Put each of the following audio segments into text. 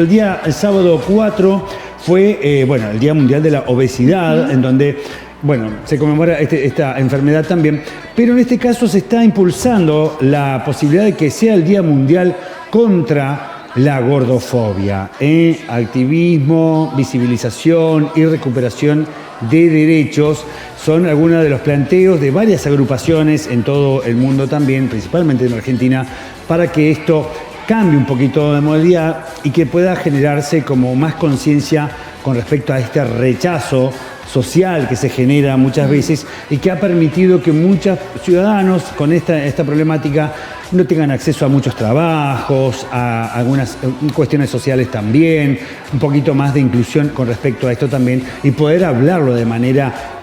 El sábado 4 fue el Día Mundial de la Obesidad, en donde se conmemora esta enfermedad también, pero en este caso se está impulsando la posibilidad de que sea el Día Mundial contra la gordofobia. Activismo, visibilización y recuperación de derechos son algunos de los planteos de varias agrupaciones en todo el mundo también, principalmente en Argentina, para que esto cambie un poquito de modalidad y que pueda generarse como más conciencia con respecto a este rechazo social que se genera muchas veces y que ha permitido que muchos ciudadanos con esta problemática no tengan acceso a muchos trabajos, a algunas cuestiones sociales también, un poquito más de inclusión con respecto a esto también y poder hablarlo de manera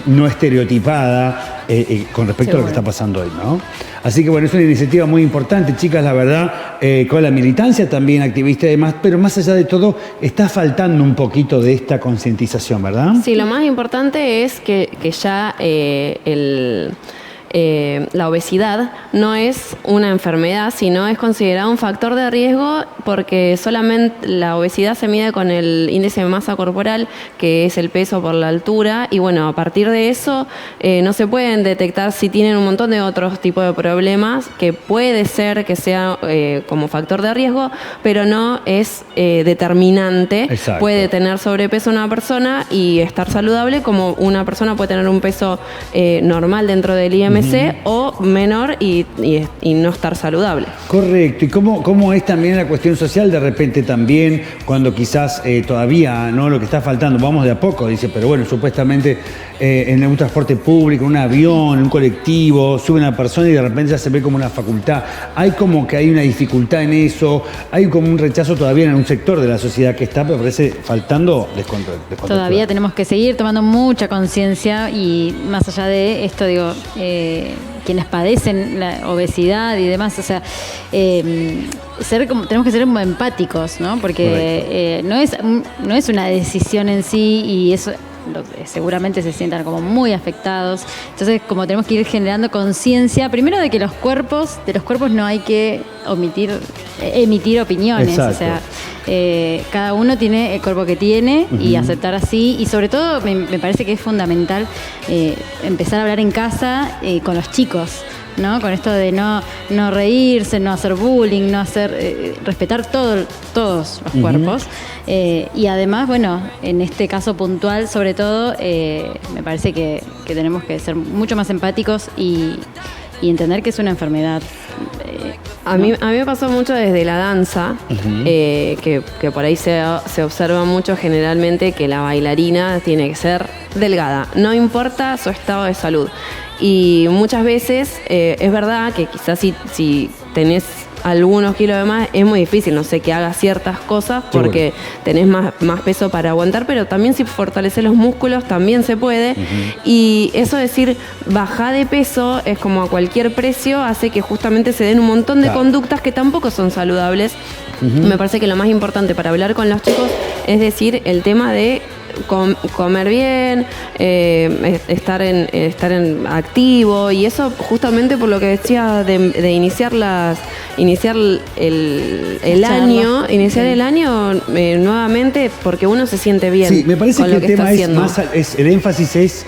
no estereotipada con respecto a lo que está pasando hoy, ¿no? Así que es una iniciativa muy importante, chicas, la verdad, con la militancia también, activista y demás, pero más allá de todo, está faltando un poquito de esta concientización, ¿verdad? Sí, lo más importante es que ya la obesidad no es una enfermedad, sino es considerada un factor de riesgo porque solamente la obesidad se mide con el índice de masa corporal, que es el peso por la altura, y a partir de eso no se pueden detectar si tienen un montón de otros tipos de problemas que puede ser que sea como factor de riesgo, pero no es determinante. Exacto. Puede tener sobrepeso una persona y estar saludable, como una persona puede tener un peso normal dentro del IMC o menor y no estar saludable. Correcto. ¿Y cómo es también la cuestión social de repente también cuando quizás todavía no lo que está faltando? Vamos de a poco, dice, pero supuestamente en un transporte público, un avión, un colectivo, sube una persona y de repente ya se ve como una facultad. Hay como que hay una dificultad en eso, hay como un rechazo todavía en un sector de la sociedad que está, pero parece faltando descontrol. Todavía tenemos que seguir tomando mucha conciencia y más allá de esto, quienes padecen la obesidad y demás, tenemos que ser como empáticos, ¿no? Porque no es una decisión en sí y eso seguramente se sientan como muy afectados. Entonces, como tenemos que ir generando conciencia, primero de que de los cuerpos no hay que emitir opiniones. Exacto. Cada uno tiene el cuerpo que tiene y aceptar así. Y sobre todo, me parece que es fundamental empezar a hablar en casa con los chicos, ¿no? Con esto de no reírse, no hacer bullying, respetar todos los cuerpos. Y además, en este caso puntual, sobre todo, me parece que tenemos que ser mucho más empáticos y entender que es una enfermedad. A mí me pasó mucho desde la danza, que por ahí se observa mucho generalmente que la bailarina tiene que ser delgada, no importa su estado de salud. Y muchas veces es verdad que quizás si tenés algunos kilos de más es muy difícil, no sé, que hagas ciertas cosas porque tenés más peso para aguantar, pero también si fortaleces los músculos también se puede. Y eso decir, bajar de peso es como a cualquier precio, hace que justamente se den un montón de conductas que tampoco son saludables. Me parece que lo más importante para hablar con los chicos es decir, el tema de comer bien, estar en activo, y eso justamente por lo que decía de iniciar el año nuevamente, porque uno se siente bien. Sí, me parece con que lo el que tema está haciendo. el énfasis es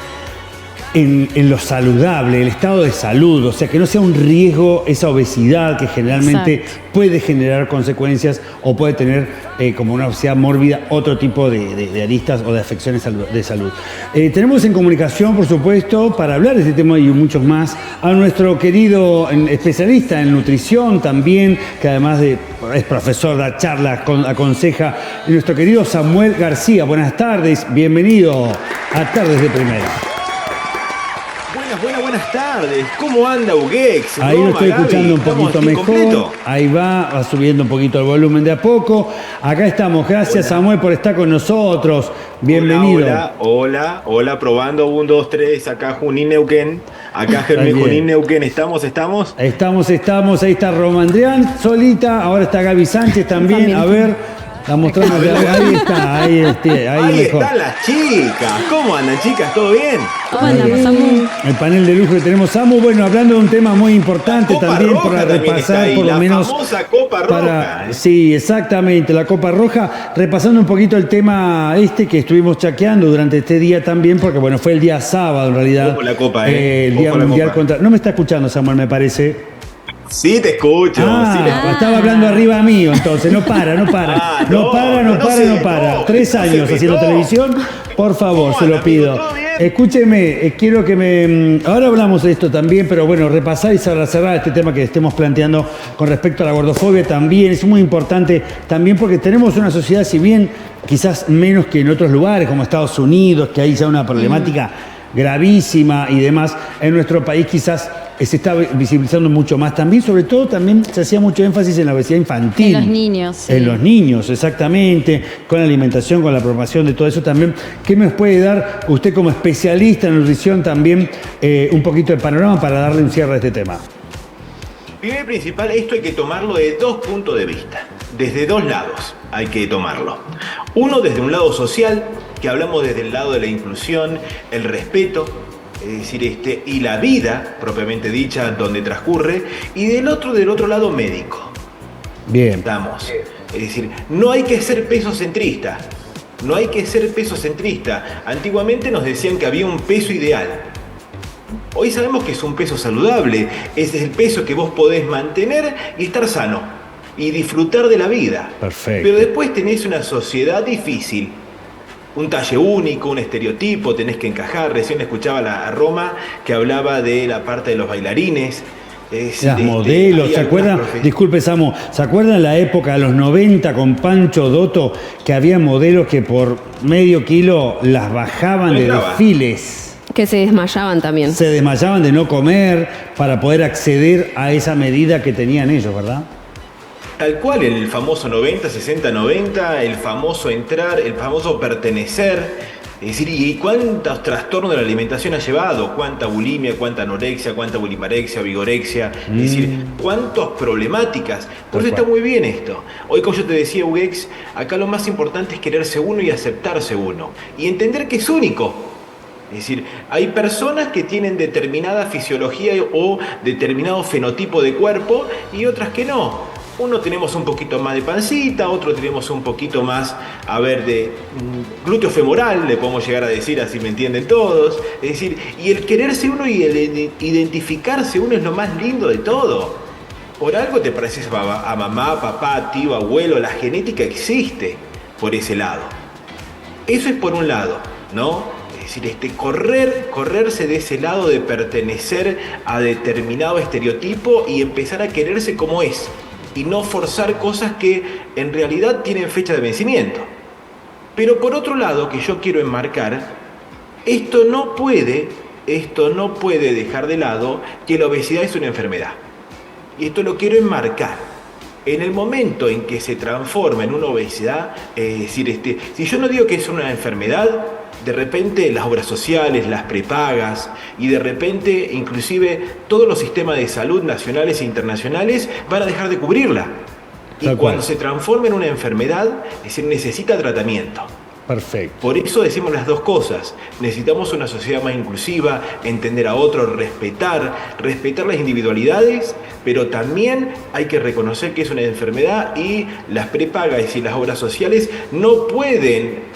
en lo saludable, el estado de salud, o sea, que no sea un riesgo esa obesidad que generalmente puede generar consecuencias o puede tener como una obesidad mórbida otro tipo de aristas o de afecciones de salud. Tenemos en comunicación, por supuesto, para hablar de este tema y muchos más, a nuestro querido especialista en nutrición también, que además es profesor, da charlas, aconseja, nuestro querido Samuel García. Buenas tardes, bienvenido a Tardes de Primera. Buenas tardes. ¿Cómo anda Ugex? Ahí lo estoy escuchando un poquito mejor. Completo. Ahí va subiendo un poquito el volumen de a poco. Acá estamos. Gracias, Samuel, por estar con nosotros. Bienvenido. Hola, probando 1, 2, 3. Acá Junín Neuquén. Acá Germán Junín Neuquén. ¿Estamos? Estamos. Ahí está Romandrián solita. Ahora está Gaby Sánchez también. A ver. La mostramos, ahí está, ahí mejor. Están las chicas. ¿Cómo andan, chicas? ¿Todo bien? ¿Cómo andamos, Samu? El panel de lujo que tenemos, Samu, bueno, hablando de un tema muy importante también para repasar, por lo menos. La famosa Copa Roja. Sí, exactamente, la Copa Roja, repasando un poquito el tema que estuvimos chaqueando durante este día también, porque bueno, fue el día sábado en realidad. Ojo la Copa, el Día Mundial contra. No me está escuchando, Samuel, me parece. Sí, te escucho. Estaba hablando arriba mío, entonces. No para. No para. 3 años haciendo televisión. Por favor, se lo pido. Escúcheme, quiero que ahora hablamos de esto también, pero bueno, repasar y cerrar este tema que estemos planteando con respecto a la gordofobia también. Es muy importante también porque tenemos una sociedad, si bien quizás menos que en otros lugares, como Estados Unidos, que hay ya una problemática gravísima y demás, en nuestro país quizás se está visibilizando mucho más también, sobre todo también se hacía mucho énfasis en la obesidad infantil. En los niños. Sí. En los niños, exactamente, con la alimentación, con la promoción de todo eso también. ¿Qué nos puede dar usted como especialista en nutrición también un poquito de panorama para darle un cierre a este tema? Primero y principal, esto hay que tomarlo de 2 puntos de vista, desde 2 lados hay que tomarlo. Uno desde un lado social, que hablamos desde el lado de la inclusión, el respeto, es decir, y la vida propiamente dicha donde transcurre, y del otro lado médico. Bien. Estamos. Es decir, no hay que ser pesocentrista. No hay que ser pesocentrista. Antiguamente nos decían que había un peso ideal. Hoy sabemos que es un peso saludable. Ese es el peso que vos podés mantener y estar sano. Y disfrutar de la vida. Perfecto. Pero después tenés una sociedad difícil. Un talle único, un estereotipo, tenés que encajar. Recién escuchaba a Roma que hablaba de la parte de los bailarines. Las modelos, ¿se acuerdan? Disculpe, Samu, ¿se acuerdan la época de los 90 con Pancho Dotto que había modelos que por medio kilo las bajaban de desfiles? Que se desmayaban también. Se desmayaban de no comer para poder acceder a esa medida que tenían ellos, ¿verdad? Tal cual, el famoso 90, 60, 90, el famoso entrar, el famoso pertenecer. Es decir, ¿y cuántos trastornos de la alimentación ha llevado? ¿Cuánta bulimia, cuánta anorexia, cuánta bulimarexia, vigorexia? Es decir, ¿cuántas problemáticas? Por eso está muy bien esto. Hoy, como yo te decía, Ugex, acá lo más importante es quererse uno y aceptarse uno. Y entender que es único. Es decir, hay personas que tienen determinada fisiología o determinado fenotipo de cuerpo y otras que no. Uno tenemos un poquito más de pancita, otro tenemos un poquito más, de glúteo femoral, le podemos llegar a decir, así me entienden todos. Es decir, y el quererse uno y el identificarse uno es lo más lindo de todo. Por algo te pareces a mamá, papá, tío, abuelo, la genética existe por ese lado. Eso es por un lado, ¿no? Es decir, correrse de ese lado de pertenecer a determinado estereotipo y empezar a quererse como es. Y no forzar cosas que en realidad tienen fecha de vencimiento. Pero por otro lado, que yo quiero enmarcar, esto no puede dejar de lado que la obesidad es una enfermedad. Y esto lo quiero enmarcar. En el momento en que se transforma en una obesidad, es decir, si yo no digo que es una enfermedad, de repente las obras sociales, las prepagas y de repente inclusive todos los sistemas de salud nacionales e internacionales van a dejar de cubrirla. Y cuando se transforma en una enfermedad, es decir, necesita tratamiento. Perfecto. Por eso decimos las dos cosas. Necesitamos una sociedad más inclusiva, entender a otros, respetar las individualidades, pero también hay que reconocer que es una enfermedad y las prepagas y las obras sociales no pueden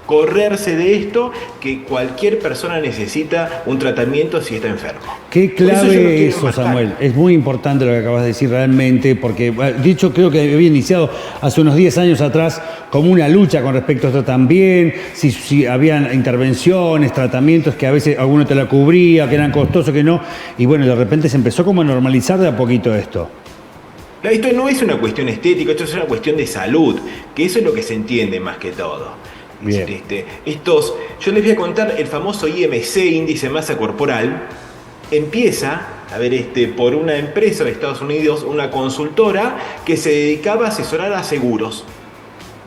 correrse de esto, que cualquier persona necesita un tratamiento si está enfermo. Qué clave eso, Samuel. Es muy importante lo que acabas de decir realmente, porque dicho creo que había iniciado hace unos 10 años atrás como una lucha con respecto a esto también, si habían intervenciones, tratamientos que a veces alguno te la cubría, que eran costosos, que no, y bueno, de repente se empezó como a normalizar de a poquito esto. Esto no es una cuestión estética, esto es una cuestión de salud, que eso es lo que se entiende más que todo. Bien. Yo les voy a contar el famoso IMC, índice de masa corporal, empieza por una empresa de Estados Unidos, una consultora que se dedicaba a asesorar a seguros.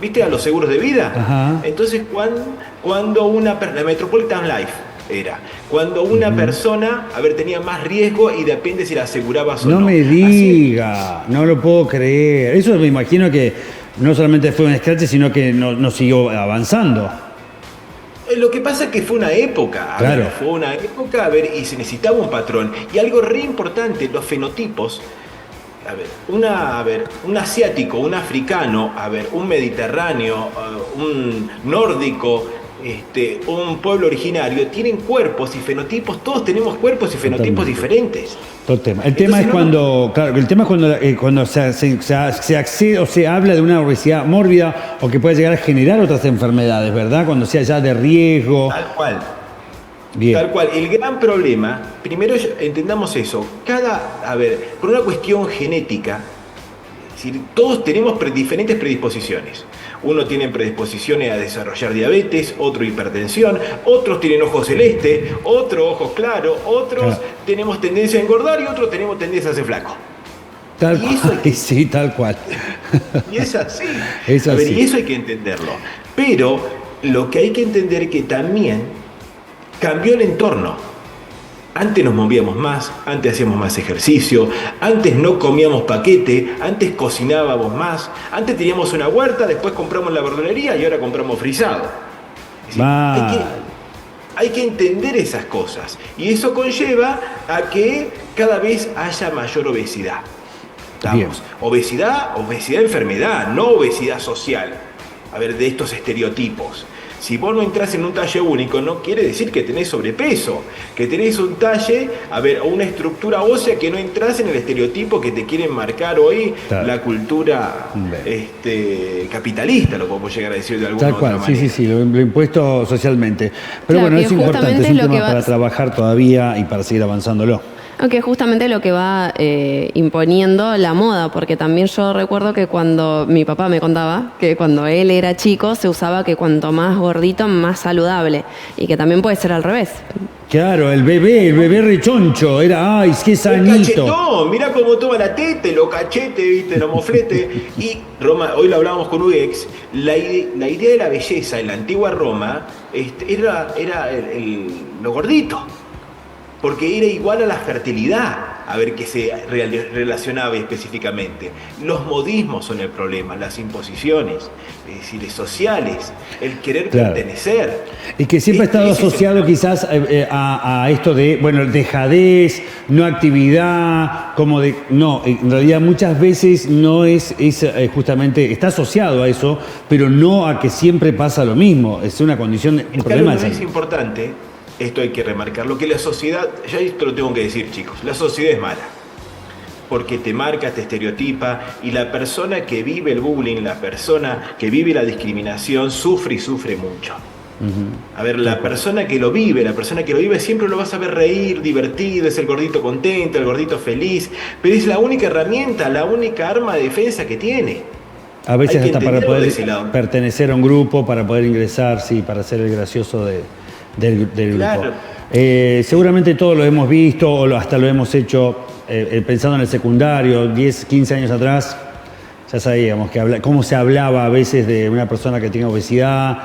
¿Viste? A los seguros de vida. Ajá. Entonces, cuando la Metropolitan Life era, cuando una persona, tenía más riesgo y depende si la asegurabas o no. No me diga, no lo puedo creer. Eso me imagino que no solamente fue un escrache, sino que no siguió avanzando. Lo que pasa es que fue una época, fue una época, y se necesitaba un patrón. Y algo re importante, los fenotipos. Un asiático, un africano, un mediterráneo, un nórdico, un pueblo originario, tienen cuerpos y fenotipos, todos tenemos cuerpos y fenotipos diferentes. El tema es cuando se accede o se habla de una obesidad mórbida o que puede llegar a generar otras enfermedades, ¿verdad? Cuando sea ya de riesgo. Tal cual. Bien. Tal cual. El gran problema, primero entendamos eso, por una cuestión genética, es decir, todos tenemos diferentes predisposiciones. Uno tiene predisposiciones a desarrollar diabetes, otro hipertensión, otros tienen ojos celeste, otros ojos claros, otros tenemos tendencia a engordar y otros tenemos tendencia a ser flaco. Tal cual, sí, tal cual. Y es así. Es así. Y eso hay que entenderlo. Pero lo que hay que entender es que también cambió el entorno. Antes nos movíamos más, antes hacíamos más ejercicio, antes no comíamos paquete, antes cocinábamos más, antes teníamos una huerta, después compramos la verdulería y ahora compramos frisado. Es decir, hay que entender esas cosas y eso conlleva a que cada vez haya mayor obesidad. Obesidad, enfermedad, no obesidad social. De estos estereotipos. Si vos no entras en un talle único, no quiere decir que tenés sobrepeso, que tenés un talle, o una estructura ósea que no entras en el estereotipo que te quieren marcar hoy la cultura capitalista, lo podemos llegar a decir de alguna otra manera. Sí, lo impuesto socialmente. Pero bueno, es importante, es un tema para trabajar todavía y para seguir avanzándolo. Aunque justamente lo que va imponiendo la moda, porque también yo recuerdo que cuando mi papá me contaba que cuando él era chico se usaba que cuanto más gordito, más saludable, y que también puede ser al revés. Claro, el bebé rechoncho, era, ¡ay, qué sanito! El cachetón, mirá cómo toma la tete, los cachetes, ¿viste? Los mofletes. Y Roma, hoy lo hablábamos con UX, la idea de la belleza en la antigua Roma era lo gordito. Porque era igual a la fertilidad, que se relacionaba específicamente. Los modismos son el problema, las imposiciones, es decir, sociales, el querer pertenecer. Y que siempre ha estado asociado quizás a esto de, dejadez, no actividad, en realidad muchas veces no es justamente, está asociado a eso, pero no a que siempre pasa lo mismo, es una condición, un problema de salud. Es importante. Esto hay que remarcarlo, que la sociedad, ya esto lo tengo que decir, chicos, la sociedad es mala, porque te marca, te estereotipa, y la persona que vive el bullying, la persona que vive la discriminación, sufre y sufre mucho. La persona que lo vive siempre lo vas a ver reír, divertido, es el gordito contento, el gordito feliz, pero es la única herramienta, la única arma de defensa que tiene. A veces hasta para poder pertenecer a un grupo, para poder ingresar, para ser el gracioso del grupo. Claro. Seguramente todos lo hemos visto o hasta lo hemos hecho pensando en el secundario, 10, 15 años atrás, ya sabíamos cómo se hablaba a veces de una persona que tiene obesidad,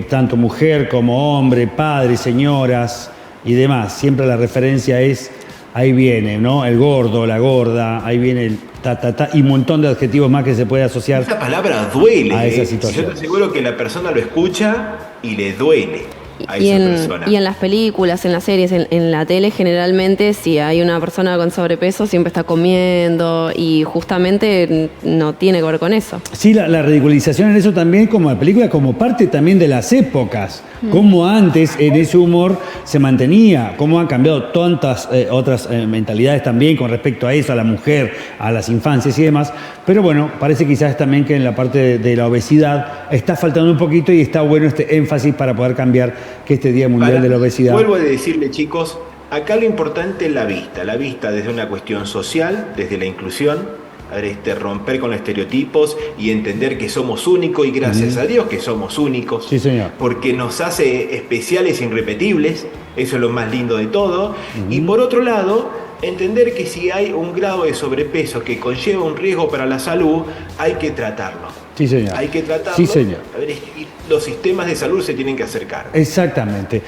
tanto mujer como hombre, padres, señoras y demás. Siempre la referencia es, ahí viene, ¿no? El gordo, la gorda, ahí viene el y un montón de adjetivos más que se puede asociar. Esa palabra duele. A esa situación. Yo te aseguro que la persona lo escucha y le duele. Y en las películas, en las series, en la tele, generalmente si hay una persona con sobrepeso siempre está comiendo y justamente no tiene que ver con eso. Sí, la ridiculización en eso también como la película, como parte también de las épocas, como antes en ese humor se mantenía, cómo han cambiado tantas otras mentalidades también con respecto a eso, a la mujer, a las infancias y demás, pero bueno, parece quizás también que en la parte de la obesidad está faltando un poquito y está bueno este énfasis para poder cambiar que este Día Mundial de la Obesidad. Vuelvo a decirle, chicos, acá lo importante es la vista desde una cuestión social, desde la inclusión, romper con los estereotipos y entender que somos únicos y gracias a Dios que somos únicos. Sí, señor. Porque nos hace especiales e irrepetibles, eso es lo más lindo de todo. Y por otro lado, entender que si hay un grado de sobrepeso que conlleva un riesgo para la salud, hay que tratarlo. Sí, señor. Hay que tratarlo. Sí, señor. Los sistemas de salud se tienen que acercar. Exactamente.